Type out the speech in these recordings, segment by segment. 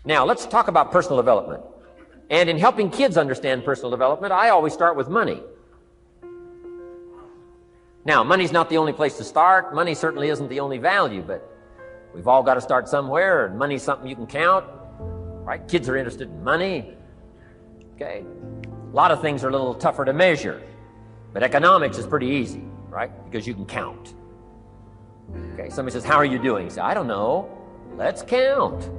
Now, let's talk about personal development. And in helping kids understand personal development, I always start with money. Now, money's not the only place to start. Money certainly isn't the only value, but we've all got to start somewhere, and money's something you can count, right? Kids are interested in money. Okay? A lot of things are a little tougher to measure, but economics is pretty easy, right? Because you can count. Okay, somebody says, how are you doing? You say, I don't know. Let's count.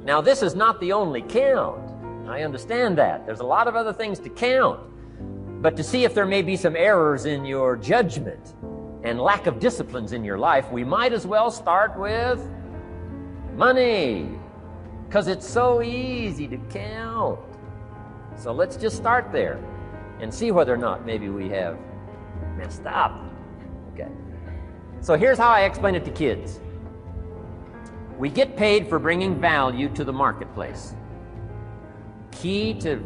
Now, this is not the only count. I understand that. There's a lot of other things to count. But to see if there may be some errors in your judgment and lack of disciplines in your life, we might as well start with money, because it's so easy to count. So let's just start there and see whether or not maybe we have messed up. Okay. So here's how I explain it to kids. We get paid for bringing value to the marketplace. Key to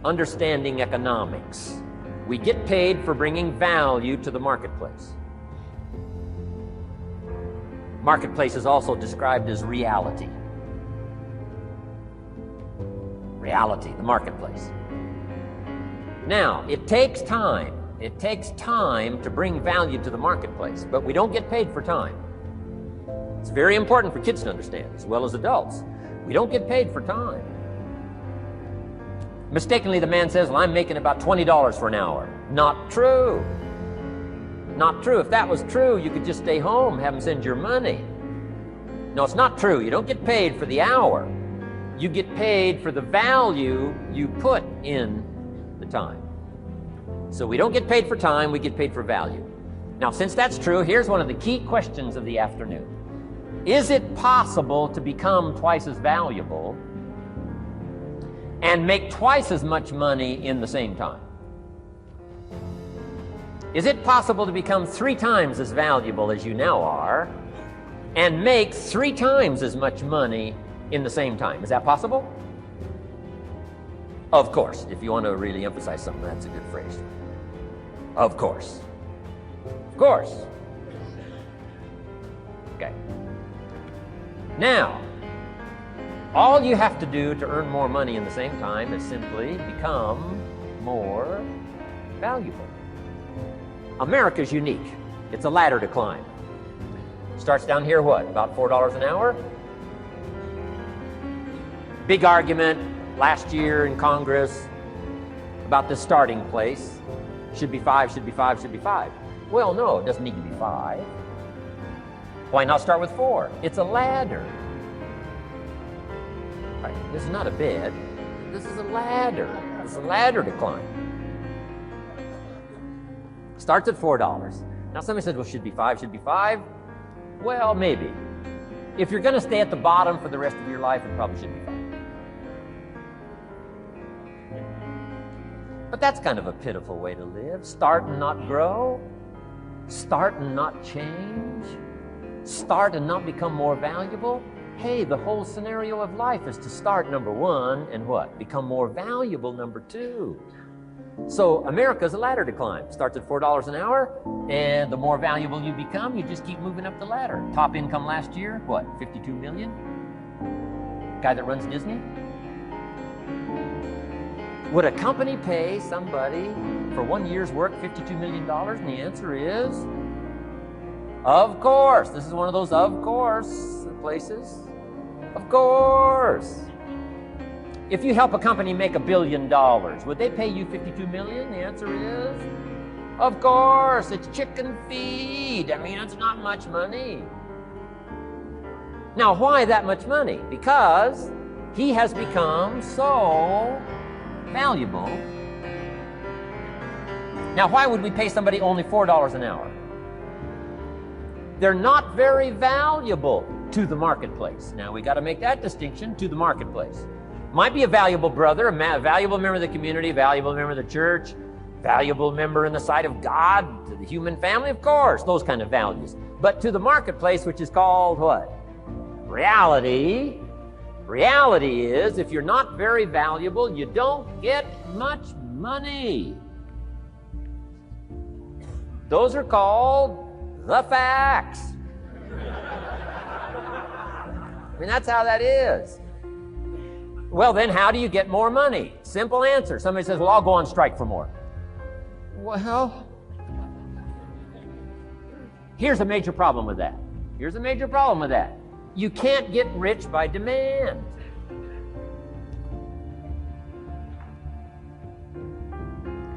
understanding economics. We get paid for bringing value to the marketplace. Marketplace is also described as reality. Reality, the marketplace. Now, it takes time. It takes time to bring value to the marketplace, but we don't get paid for time. It's very important for kids to understand, as well as adults. We don't get paid for time. Mistakenly, the man says, well, I'm making about $20 for an hour. Not true. Not true. If that was true, you could just stay home, have them send your money. No, it's not true. You don't get paid for the hour. You get paid for the value you put in the time. So we don't get paid for time, we get paid for value. Now, since that's true, here's one of the key questions of the afternoon. Is it possible to become twice as valuable and make twice as much money in the same time? Is it possible to become 3 times as valuable as you now are and make 3 times as much money in the same time? Is that possible? Of course. If you want to really emphasize something, that's a good phrase. Of course. Of course. Okay. Now, all you have to do to earn more money in the same time is simply become more valuable. America's unique. It's a ladder to climb. Starts down here, what, about $4 an hour? Big argument last year in Congress about the starting place. Should be 5, should be 5, should be 5. Well, no, it doesn't need to be 5. Why not start with 4? It's a ladder. Right. This is not a bed. This is a ladder. It's a ladder to climb. Starts at $4. Now somebody says, well, should be 5, should be 5. Well, maybe. If you're going to stay at the bottom for the rest of your life, it probably should be 5. But that's kind of a pitiful way to live. Start and not grow. Start and not change. Start and not become more valuable. Hey, the whole scenario of life is to start, number 1, and what? Become more valuable, number 2. So America's a ladder to climb. Starts at $4 an hour, and the more valuable you become, you just keep moving up the ladder. Top income last year, what, 52 million? Guy that runs Disney? Would a company pay somebody for 1 year's work $52 million? And the answer is, of course. This is one of those of course places. Of course. If you help a company make $1 billion, would they pay you $52 million? The answer is, of course. It's chicken feed. I mean, it's not much money. Now, why that much money? Because he has become so valuable. Now, why would we pay somebody only $4 an hour? They're not very valuable to the marketplace. Now, we got to make that distinction, to the marketplace. Might be a valuable brother, a valuable member of the community, valuable member of the church, valuable member in the sight of God, to the human family, of course, those kind of values. But to the marketplace, which is called what? Reality. Reality is, if you're not very valuable, you don't get much money. Those are called the facts. I mean, that's how that is. Well, then how do you get more money? Simple answer. Somebody says, well, I'll go on strike for more. Well, here's a major problem with that. Here's a major problem with that. You can't get rich by demand.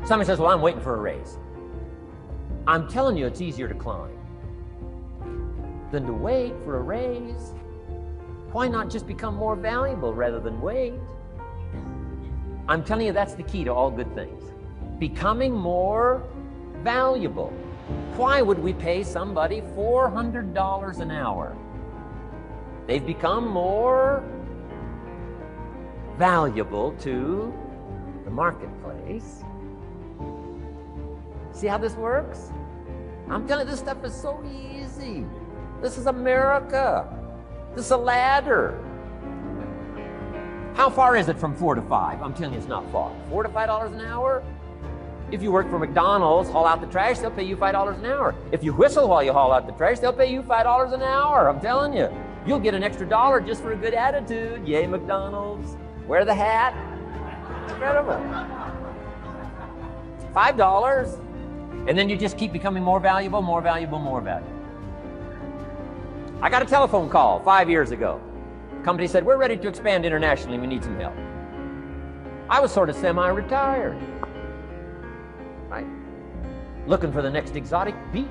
Somebody says, well, I'm waiting for a raise. I'm telling you, it's easier to climb than to wait for a raise. Why not just become more valuable rather than wait? I'm telling you, that's the key to all good things. Becoming more valuable. Why would we pay somebody $400 an hour? They've become more valuable to the marketplace. See how this works? I'm telling you, this stuff is so easy. This is America. This is a ladder. How far is it from 4 to 5? I'm telling you, it's not far. $4 to $5 an hour? If you work for McDonald's, haul out the trash, they'll pay you $5 an hour. If you whistle while you haul out the trash, they'll pay you $5 an hour. I'm telling you. You'll get an extra $1 just for a good attitude. Yay, McDonald's. Wear the hat. It's incredible. $5. And then you just keep becoming more valuable, more valuable, more valuable. I got a telephone call 5 years ago. The company said, we're ready to expand internationally. We need some help. I was sort of semi-retired. Right? Looking for the next exotic beach.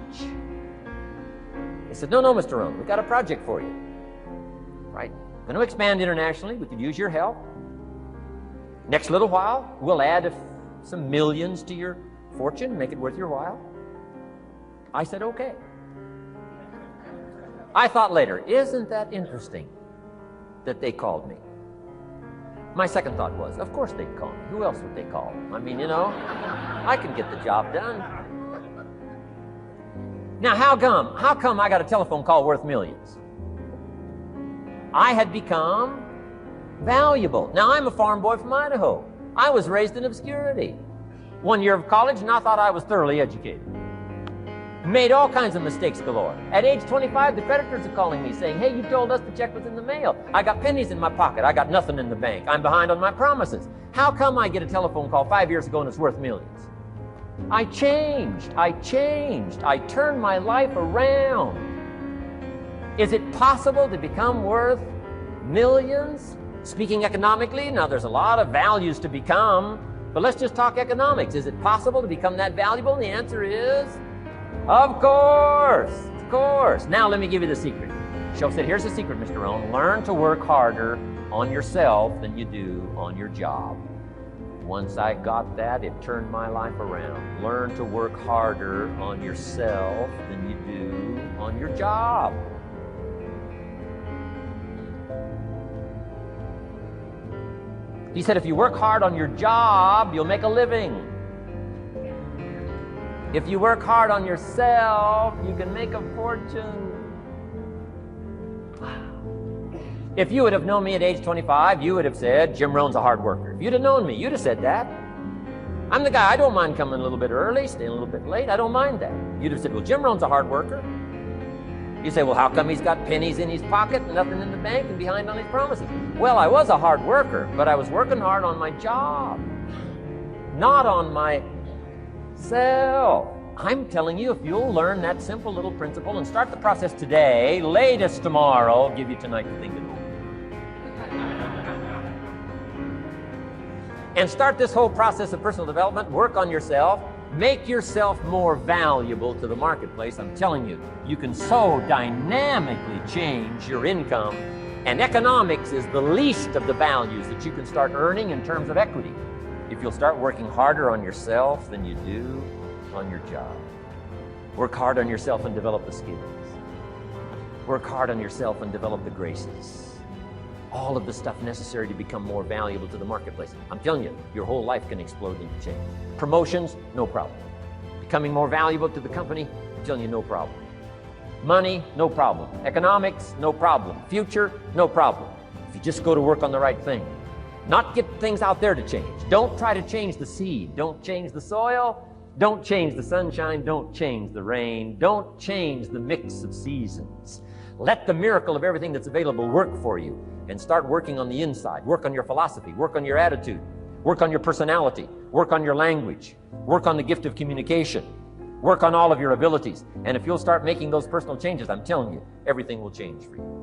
They said, no, Mr. Rohn, we've got a project for you. Right? Going to expand internationally. We could use your help. Next little while, we'll add some millions to your fortune, make it worth your while. I said, okay. I thought later, isn't that interesting that they called me? My second thought was, of course they'd call me. Who else would they call? I mean, you know, I can get the job done. Now, how come I got a telephone call worth millions? I had become valuable. Now, I'm a farm boy from Idaho. I was raised in obscurity. 1 year of college, and I thought I was thoroughly educated. Made all kinds of mistakes galore. At age 25, the creditors are calling me saying, hey, you told us the check was in the mail. I got pennies in my pocket. I got nothing in the bank. I'm behind on my promises. How come I get a telephone call 5 years ago and it's worth millions? I changed. I turned my life around. Is it possible to become worth millions? Speaking economically, now there's a lot of values to become, but let's just talk economics. Is it possible to become that valuable? And the answer is, of course. Now let me give you the secret. She'll say, here's the secret, Mr. Rohn. Learn to work harder on yourself than you do on your job. Once I got that, it turned my life around. Learn to work harder on yourself than you do on your job. He said, if you work hard on your job, you'll make a living. If you work hard on yourself, you can make a fortune. If you would have known me at age 25, you would have said, Jim Rohn's a hard worker. If you'd have known me, you'd have said that. I'm the guy, I don't mind coming a little bit early, staying a little bit late. I don't mind that. You'd have said, well, Jim Rohn's a hard worker. You say, well, how come he's got pennies in his pocket and nothing in the bank and behind on his promises? Well, I was a hard worker, but I was working hard on my job, not on myself. I'm telling you, if you'll learn that simple little principle and start the process today, latest tomorrow, I'll give you tonight to think it over. And start this whole process of personal development, work on yourself, make yourself more valuable to the marketplace. I'm telling you, you can so dynamically change your income, and economics is the least of the values that you can start earning in terms of equity if you'll start working harder on yourself than you do on your job. Work hard on yourself and develop the skills. Work hard on yourself and develop the graces. All of the stuff necessary to become more valuable to the marketplace. I'm telling you, your whole life can explode into change. Promotions, no problem. Becoming more valuable to the company, I'm telling you, no problem. Money, no problem. Economics, no problem. Future, no problem. If you just go to work on the right thing. Not get things out there to change. Don't try to change the seed. Don't change the soil. Don't change the sunshine. Don't change the rain. Don't change the mix of seasons. Let the miracle of everything that's available work for you, and start working on the inside. Work on your philosophy, work on your attitude, work on your personality, work on your language, work on the gift of communication, work on all of your abilities. And if you'll start making those personal changes, I'm telling you, everything will change for you.